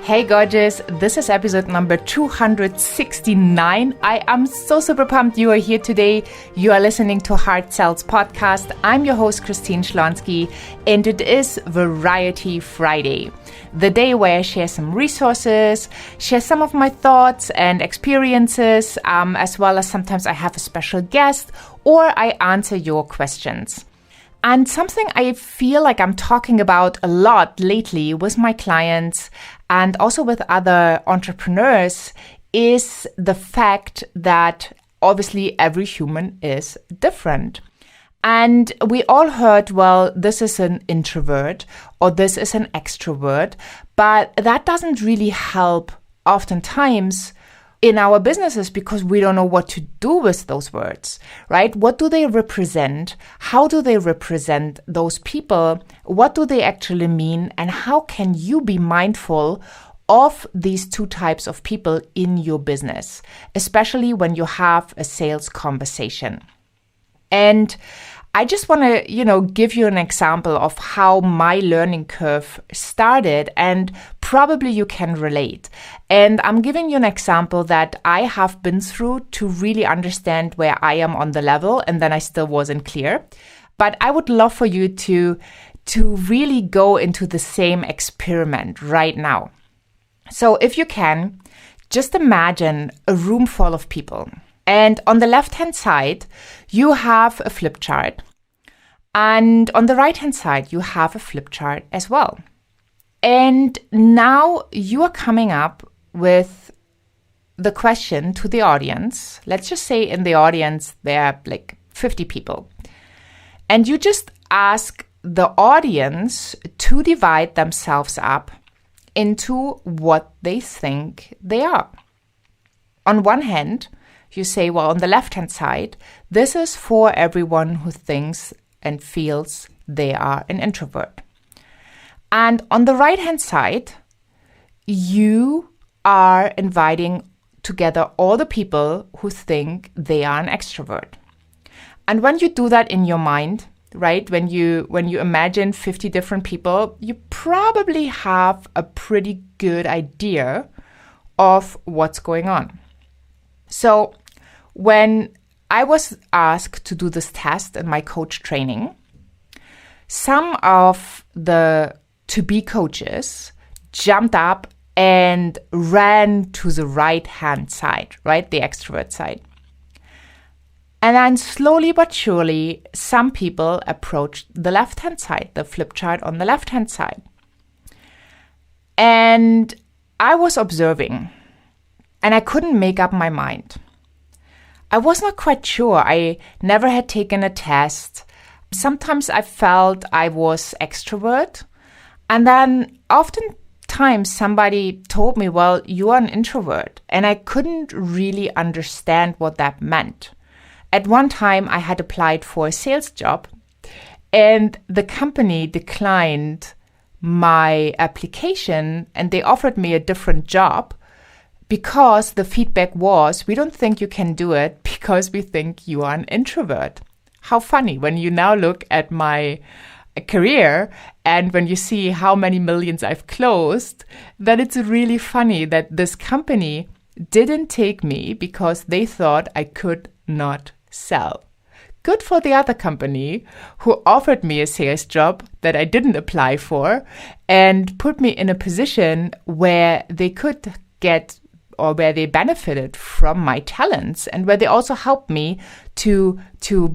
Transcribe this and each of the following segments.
Hey gorgeous, this is episode number 269. I am so super pumped you are here today. You are listening to Heart Sells Podcast. I'm your host, Christine Schlonski, and it is Variety Friday, the day where I share some resources, share some of my thoughts and experiences, as well as sometimes I have a special guest or I answer your questions. And something I feel like I'm talking about a lot lately with my clients and also with other entrepreneurs is the fact that obviously every human is different. And we all heard, well, this is an introvert or this is an extrovert, but that doesn't really help oftentimes in our businesses because we don't know what to do with those words, right? What do they represent? How do they represent those people? What do they actually mean? And how can you be mindful of these two types of people in your business, especially when you have a sales conversation? And I just want to, give you an example of how my learning curve started, and probably you can relate. And I'm giving you an example that I have been through to really understand where I am on the level, and then I still wasn't clear. But I would love for you to really go into the same experiment right now. So if you can, just imagine a room full of people. And on the left-hand side, you have a flip chart. And on the right-hand side, you have a flip chart as well. And now you are coming up with the question to the audience. Let's just say in the audience, there are like 50 people. And you just ask the audience to divide themselves up into what they think they are. On one hand, you say, well, on the left-hand side, this is for everyone who thinks and feels they are an introvert. And on the right-hand side, you are inviting together all the people who think they are an extrovert. And when you do that in your mind, right, when you imagine 50 different people, you probably have a pretty good idea of what's going on. So when I was asked to do this test in my coach training, some of the to-be coaches jumped up and ran to the right-hand side, right, the extrovert side. And then slowly but surely, some people approached the left-hand side, the flip chart on the left-hand side. And I was observing, and I couldn't make up my mind. I was not quite sure. I never had taken a test. Sometimes I felt I was extrovert. And then oftentimes somebody told me, well, you are an introvert. And I couldn't really understand what that meant. At one time, I had applied for a sales job, and the company declined my application, and they offered me a different job because the feedback was, we don't think you can do it because we think you are an introvert. How funny when you now look at my career and when you see how many millions I've closed, that it's really funny that this company didn't take me because they thought I could not sell. Good for the other company who offered me a sales job that I didn't apply for and put me in a position where they could get or where they benefited from my talents and where they also helped me to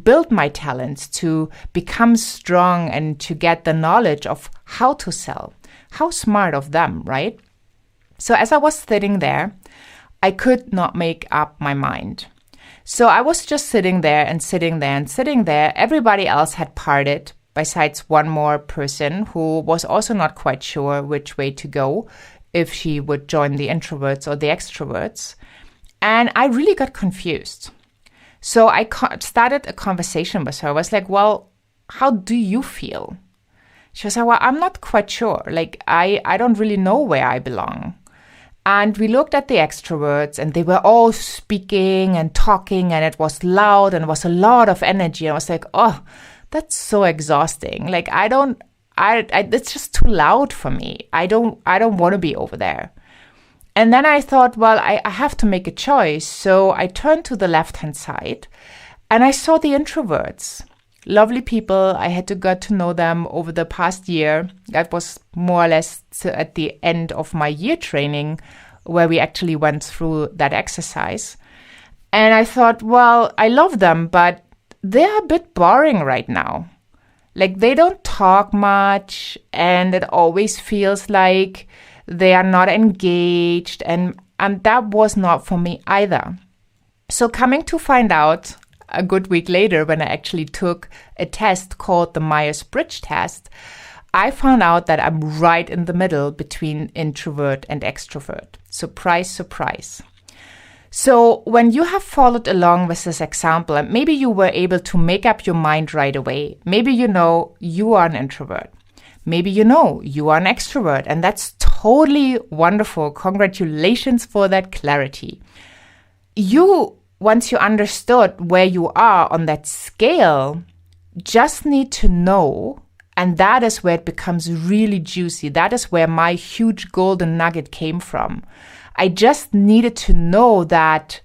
build my talents, to become strong and to get the knowledge of how to sell. How smart of them, right? So as I was sitting there, I could not make up my mind. So I was just sitting there and sitting there and sitting there. Everybody else had parted besides one more person who was also not quite sure which way to go, if she would join the introverts or the extroverts. And I really got confused. So I started a conversation with her. I was like, well, how do you feel? She was like, well, I'm not quite sure. Like, I don't really know where I belong. And we looked at the extroverts and they were all speaking and talking and it was loud and it was a lot of energy. I was like, oh, that's so exhausting. Like, I don't it's just too loud for me. I don't want to be over there. And then I thought, well, I have to make a choice. So I turned to the left-hand side and I saw the introverts. Lovely people. I had to get to know them over the past year. That was more or less at the end of my year training where we actually went through that exercise. And I thought, well, I love them, but they're a bit boring right now. Like they don't talk much and it always feels like they are not engaged. And that was not for me either. So coming to find out a good week later when I actually took a test called the Myers-Briggs test, I found out that I'm right in the middle between introvert and extrovert. Surprise, surprise. So when you have followed along with this example, and maybe you were able to make up your mind right away, maybe you know you are an introvert. Maybe you know you are an extrovert, and that's totally wonderful. Congratulations for that clarity. Once you understood where you are on that scale, just need to know, and that is where it becomes really juicy. That is where my huge golden nugget came from. I just needed to know that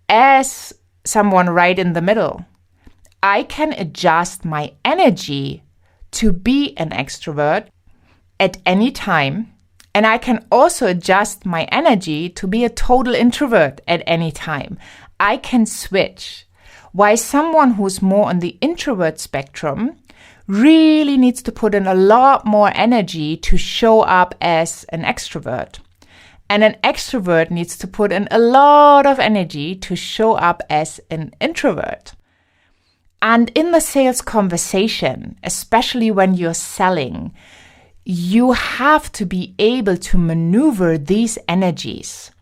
as someone right in the middle, I can adjust my energy to be an extrovert at any time. And I can also adjust my energy to be a total introvert at any time. I can switch. While someone who's more on the introvert spectrum really needs to put in a lot more energy to show up as an extrovert. And an extrovert needs to put in a lot of energy to show up as an introvert. And in the sales conversation, especially when you're selling, you have to be able to maneuver these energies.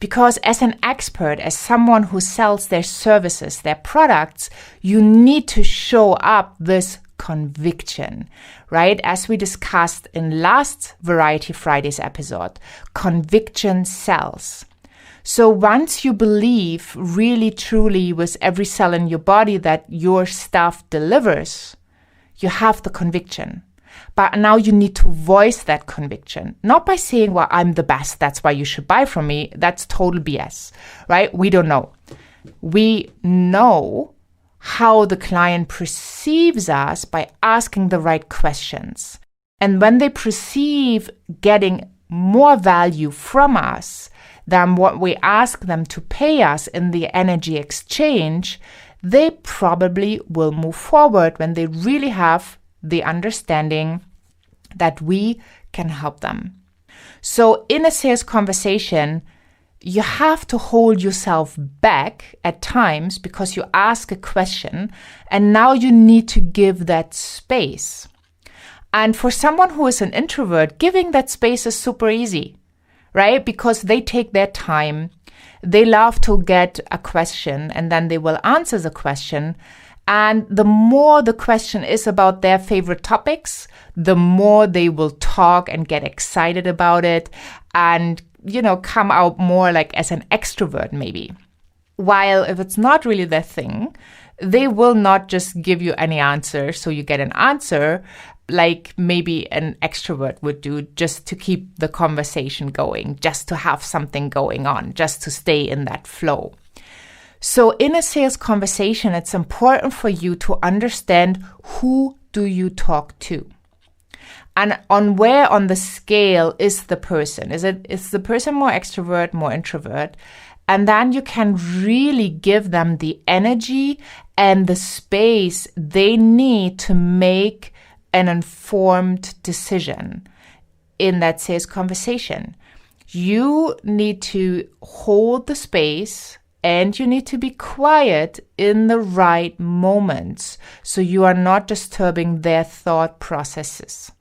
Because as an expert, as someone who sells their services, their products, you need to show up with conviction, right? As we discussed in last Variety Fridays episode, conviction sells. So once you believe really truly with every cell in your body that your stuff delivers, you have the conviction. But now you need to voice that conviction, not by saying, well, I'm the best, that's why you should buy from me. That's total BS, right? We don't know. We know how the client perceives us by asking the right questions. And when they perceive getting more value from us than what we ask them to pay us in the energy exchange, they probably will move forward when they really have the understanding that we can help them. So in a sales conversation, you have to hold yourself back at times because you ask a question and now you need to give that space. And for someone who is an introvert, giving that space is super easy, right? Because they take their time. They love to get a question and then they will answer the question. And the more the question is about their favorite topics, the more they will talk and get excited about it and, come out more like as an extrovert maybe. While if it's not really their thing, they will not just give you any answer so you get an answer like maybe an extrovert would do just to keep the conversation going, just to have something going on, just to stay in that flow. So in a sales conversation, it's important for you to understand who do you talk to and on where on the scale is the person. Is the person more extrovert, more introvert? And then you can really give them the energy and the space they need to make an informed decision in that sales conversation. You need to hold the space and you need to be quiet in the right moments so you are not disturbing their thought processes,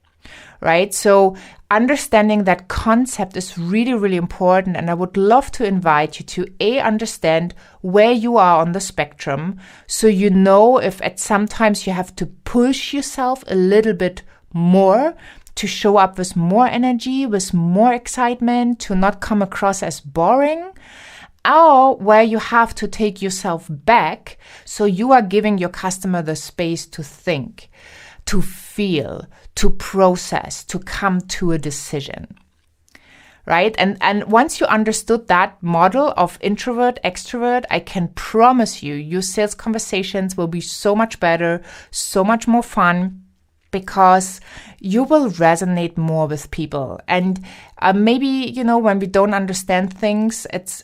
right? So understanding that concept is really, really important. And I would love to invite you to understand where you are on the spectrum so you know if at sometimes you have to push yourself a little bit more to show up with more energy, with more excitement, to not come across as boring, or where you have to take yourself back so you are giving your customer the space to think. to feel, to process, to come to a decision. Right? And once you understood that model of introvert, extrovert, I can promise you, your sales conversations will be so much better, so much more fun, because you will resonate more with people. And maybe, when we don't understand things, it's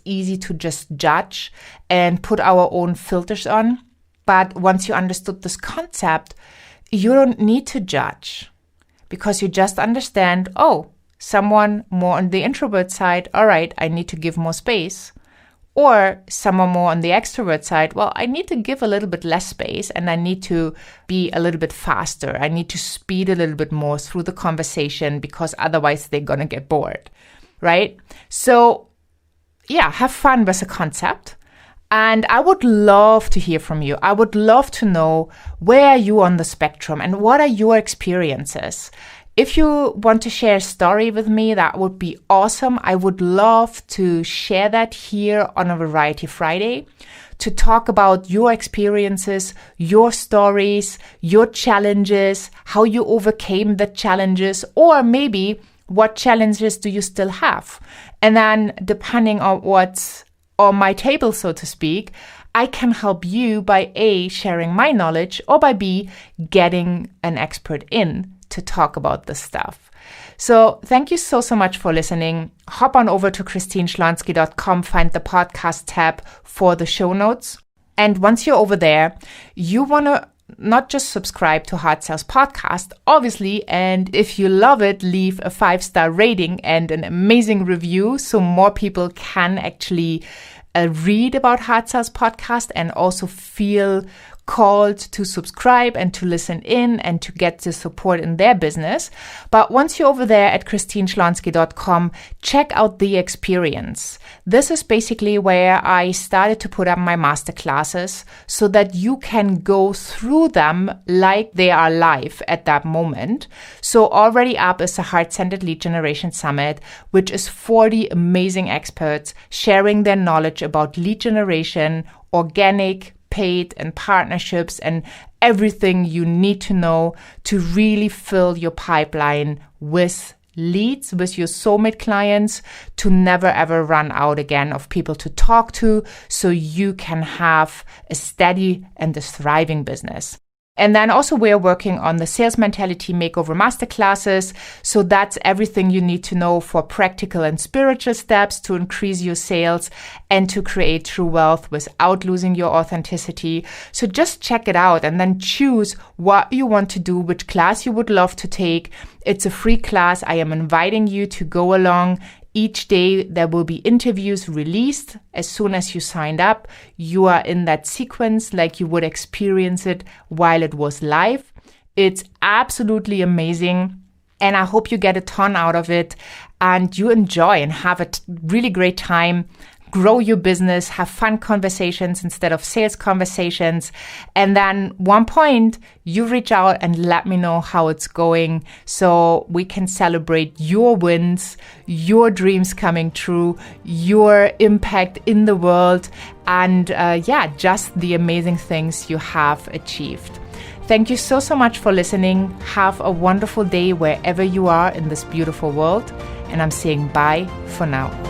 easy to just judge and put our own filters on. But once you understood this concept, you don't need to judge, because you just understand, someone more on the introvert side, all right, I need to give more space. Or someone more on the extrovert side, well, I need to give a little bit less space and I need to be a little bit faster. I need to speed a little bit more through the conversation, because otherwise they're going to get bored, right? So yeah, have fun with the concept. And I would love to hear from you. I would love to know, where are you on the spectrum and what are your experiences? If you want to share a story with me, that would be awesome. I would love to share that here on a Variety Friday, to talk about your experiences, your stories, your challenges, how you overcame the challenges, or maybe what challenges do you still have? And then depending on what's on my table, so to speak, I can help you by A, sharing my knowledge, or by B, getting an expert in to talk about this stuff. So thank you so much for listening. Hop on over to christineschlonski.com, find the podcast tab for the show notes. And once you're over there, you want to not just subscribe to Hard Sales Podcast, obviously, and if you love it, leave a 5-star rating and an amazing review so more people can actually read about Hard Sales Podcast and also feel called to subscribe and to listen in and to get the support in their business. But once you're over there at christineschlonski.com, check out the experience. This is basically where I started to put up my masterclasses so that you can go through them like they are live at that moment. So already up is the Heart-Centered Lead Generation Summit, which is 40 amazing experts sharing their knowledge about lead generation, organic, paid, and partnerships, and everything you need to know to really fill your pipeline with leads, with your soulmate clients, to never ever run out again of people to talk to, so you can have a steady and a thriving business. And then also we're working on the Sales Mentality Makeover Masterclasses. So that's everything you need to know for practical and spiritual steps to increase your sales and to create true wealth without losing your authenticity. So just check it out and then choose what you want to do, which class you would love to take. It's a free class. I am inviting you to go along. Each day there will be interviews released. As soon as you signed up, you are in that sequence like you would experience it while it was live. It's absolutely amazing. And I hope you get a ton out of it and you enjoy and have a really great time. Grow your business, have fun conversations instead of sales conversations. And then one point, you reach out and let me know how it's going so we can celebrate your wins, your dreams coming true, your impact in the world, and just the amazing things you have achieved. Thank you so much for listening. Have a wonderful day wherever you are in this beautiful world. And I'm saying bye for now.